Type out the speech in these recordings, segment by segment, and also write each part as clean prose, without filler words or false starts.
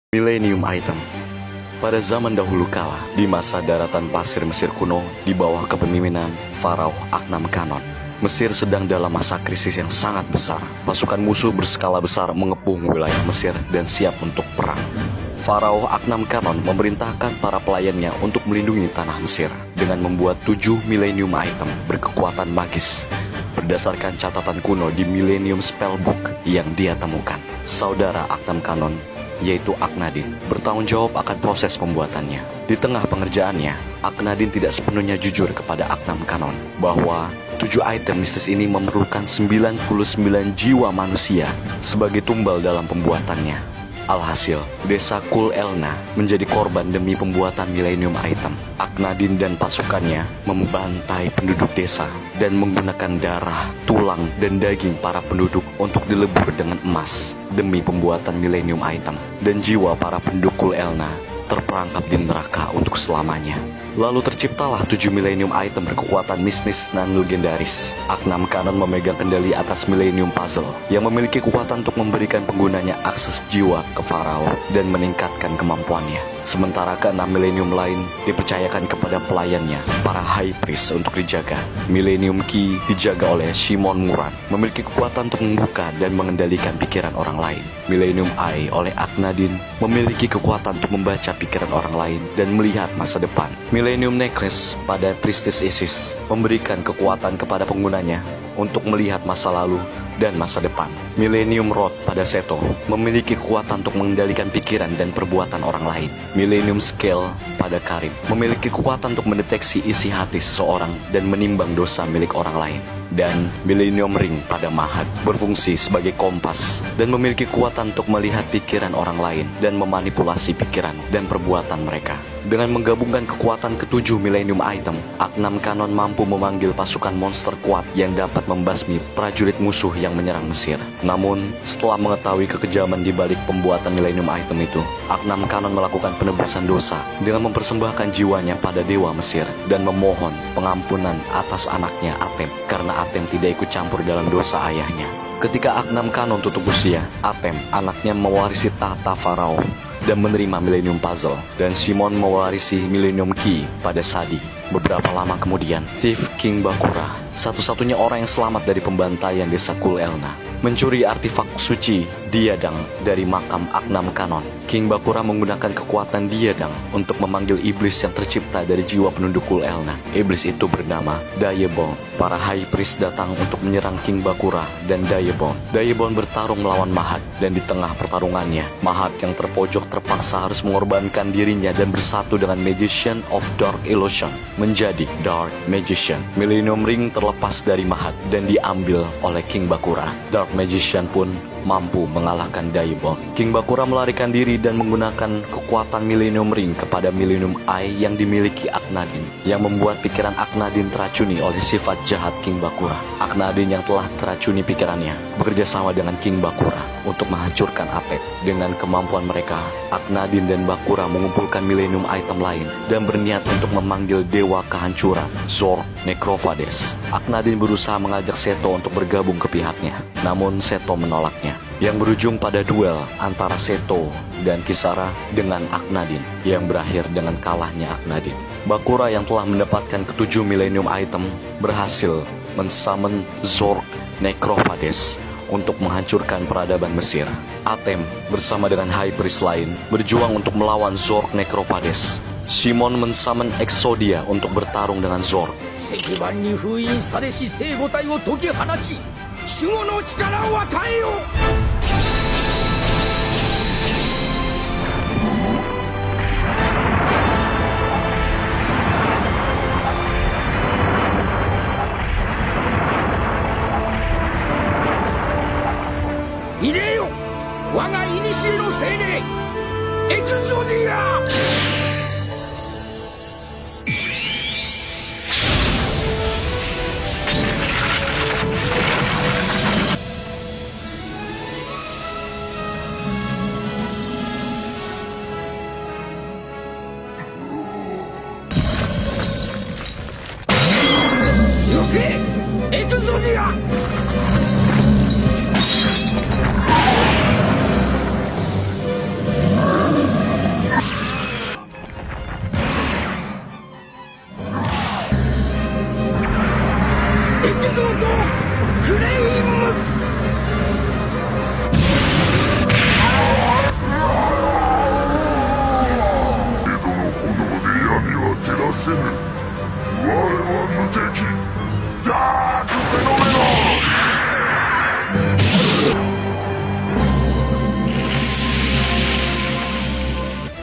Millennium Item. Pada zaman dahulu kala, di masa daratan pasir Mesir kuno, di bawah kepemimpinan Faraoh Aknamkanon, Mesir sedang dalam masa krisis yang sangat besar. Pasukan musuh berskala besar mengepung wilayah Mesir dan siap untuk perang. Faraoh Aknamkanon memerintahkan para pelayannya untuk melindungi tanah Mesir dengan membuat 7 Millennium Item berkekuatan magis. Berdasarkan catatan kuno di Millennium Spellbook yang dia temukan, saudara Aknamkanon, yaitu Aknadin, bertanggung jawab akan proses pembuatannya. Di tengah pengerjaannya, Aknadin tidak sepenuhnya jujur kepada Aknamkanon bahwa 7 item mistis ini memerlukan 99 jiwa manusia sebagai tumbal dalam pembuatannya. Alhasil, desa Kul Elna menjadi korban demi pembuatan Millennium Item. Aknadin dan pasukannya membantai penduduk desa dan menggunakan darah, tulang, dan daging para penduduk untuk dilebur dengan emas demi pembuatan Millennium Item. Dan jiwa para penduduk Kul Elna terperangkap di neraka untuk selamanya. Lalu terciptalah 7 Millennium Item berkekuatan mistis dan legendaris. Aknamkanon memegang kendali atas Millennium Puzzle yang memiliki kekuatan untuk memberikan penggunanya akses jiwa ke Faraoh dan meningkatkan kemampuannya. Sementara ke-6 Millennium lain dipercayakan kepada pelayannya, para High Priest, untuk dijaga. Millennium Key dijaga oleh Shimon Muran, memiliki kekuatan untuk membuka dan mengendalikan pikiran orang lain. Millennium Eye oleh Aknadin memiliki kekuatan untuk membaca pikiran orang lain dan melihat masa depan. Millennium Necklace pada Priestess Isis memberikan kekuatan kepada penggunanya untuk melihat masa lalu dan masa depan. Millennium Rod pada Seto memiliki kekuatan untuk mengendalikan pikiran dan perbuatan orang lain. Millennium Scale pada Karim memiliki kekuatan untuk mendeteksi isi hati seseorang dan menimbang dosa milik orang lain. Dan Millennium Ring pada Mahad berfungsi sebagai kompas dan memiliki kekuatan untuk melihat pikiran orang lain dan memanipulasi pikiran dan perbuatan mereka. Dengan menggabungkan kekuatan ke-7 Millennium Item, Aknamkanon mampu memanggil pasukan monster kuat yang dapat membasmi prajurit musuh yang menyerang Mesir. Namun, setelah mengetahui kekejaman di balik pembuatan Millennium Item itu, Aknamkanon melakukan penebusan dosa dengan mempersembahkan jiwanya pada dewa Mesir dan memohon pengampunan atas anaknya Atem karena Atem tidak ikut campur dalam dosa ayahnya. Ketika Aknamkanon tutup usia, Atem, anaknya, mewarisi tahta Faraoh dan menerima Millennium Puzzle, dan Shimon mewarisi Millennium Key pada Sadi. Beberapa lama kemudian, Thief King Bakura, satu-satunya orang yang selamat dari pembantaian desa Kul Elna, mencuri artefak suci Diadang dari makam Aknamkanon. King Bakura menggunakan kekuatan Diadang untuk memanggil iblis yang tercipta dari jiwa penduduk Kul Elna. Iblis itu bernama Dayebon. Para High Priest datang untuk menyerang King Bakura dan Dayebon. Dayebon bertarung melawan Mahad, dan di tengah pertarungannya, Mahad yang terpojok terpaksa harus mengorbankan dirinya dan bersatu dengan Magician of Dark Illusion menjadi Dark Magician. Millennium Ring terlepas dari Mahad dan diambil oleh King Bakura. Dark Magician pun mampu mengalahkan Dayebon. King Bakura melarikan diri dan menggunakan kekuatan Millennium Ring kepada Millennium Eye yang dimiliki Aknadin, yang membuat pikiran Aknadin teracuni oleh sifat jahat King Bakura. Aknadin yang telah teracuni pikirannya bekerja sama dengan King Bakura untuk menghancurkan Apep. Dengan kemampuan mereka, Aknadin dan Bakura mengumpulkan Millennium Item lain dan berniat untuk memanggil dewa kehancuran, Zork Necrophades. Aknadin berusaha mengajak Seto untuk bergabung ke pihaknya, namun Seto menolaknya, yang berujung pada duel antara Seto dan Kisara dengan Aknadin, yang berakhir dengan kalahnya Aknadin. Bakura yang telah mendapatkan ke-7 Millennium Item berhasil mensummon Zork Necrophades untuk menghancurkan peradaban Mesir. Atem bersama dengan High Priest lain berjuang untuk melawan Zork Necrophades. Shimon mensummon Exodia untuk bertarung dengan Zork.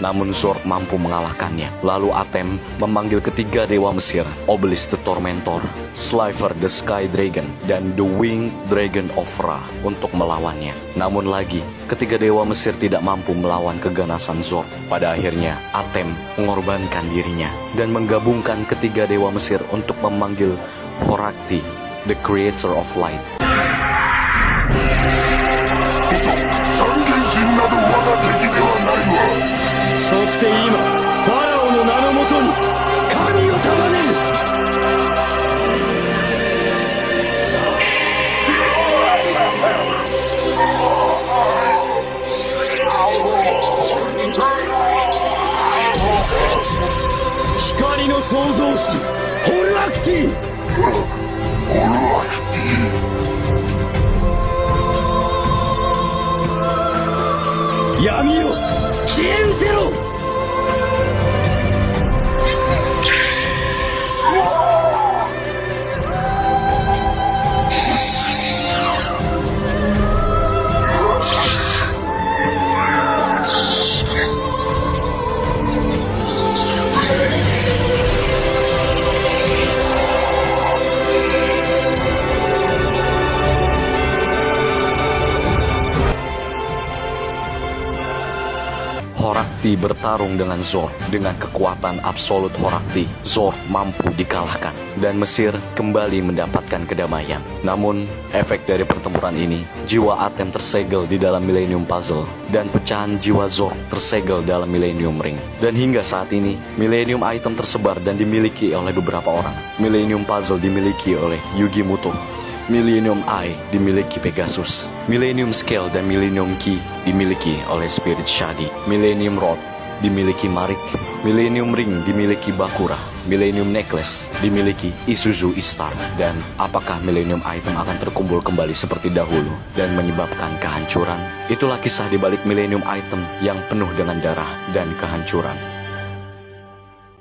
namun Zord mampu mengalahkannya. Lalu Atem memanggil ketiga dewa Mesir, Obelisk the Tormentor, Slifer the Sky Dragon, dan the Winged Dragon of Ra untuk melawannya. Namun lagi, ketiga dewa Mesir tidak mampu melawan keganasan Zord. Pada akhirnya, Atem mengorbankan dirinya dan menggabungkan ketiga dewa Mesir untuk memanggil Horakti, the Creator of Light. 三剣人など我が敵ではないわ。そして今ファラオの名のもとに神を束ねる。光の創造師ホルアクティ。ホルアクティ。闇よ消え失せろ。Horakti bertarung dengan Zord. Dengan kekuatan absolut Horakti, Zord mampu dikalahkan dan Mesir kembali mendapatkan kedamaian. Namun, efek dari pertempuran ini, jiwa Atem tersegel di dalam Millennium Puzzle dan pecahan jiwa Zord tersegel dalam Millennium Ring. Dan hingga saat ini, Millennium Item tersebar dan dimiliki oleh beberapa orang. Millennium Puzzle dimiliki oleh Yugi Muto. Millennium Eye dimiliki Pegasus. Millennium Scale dan Millennium Key dimiliki oleh Spirit Shadi. Millennium Rod dimiliki Marik. Millennium Ring dimiliki Bakura. Millennium Necklace dimiliki Isuzu Istar. Dan apakah Millennium Item akan terkumpul kembali seperti dahulu dan menyebabkan kehancuran? Itulah kisah di balik Millennium Item yang penuh dengan darah dan kehancuran.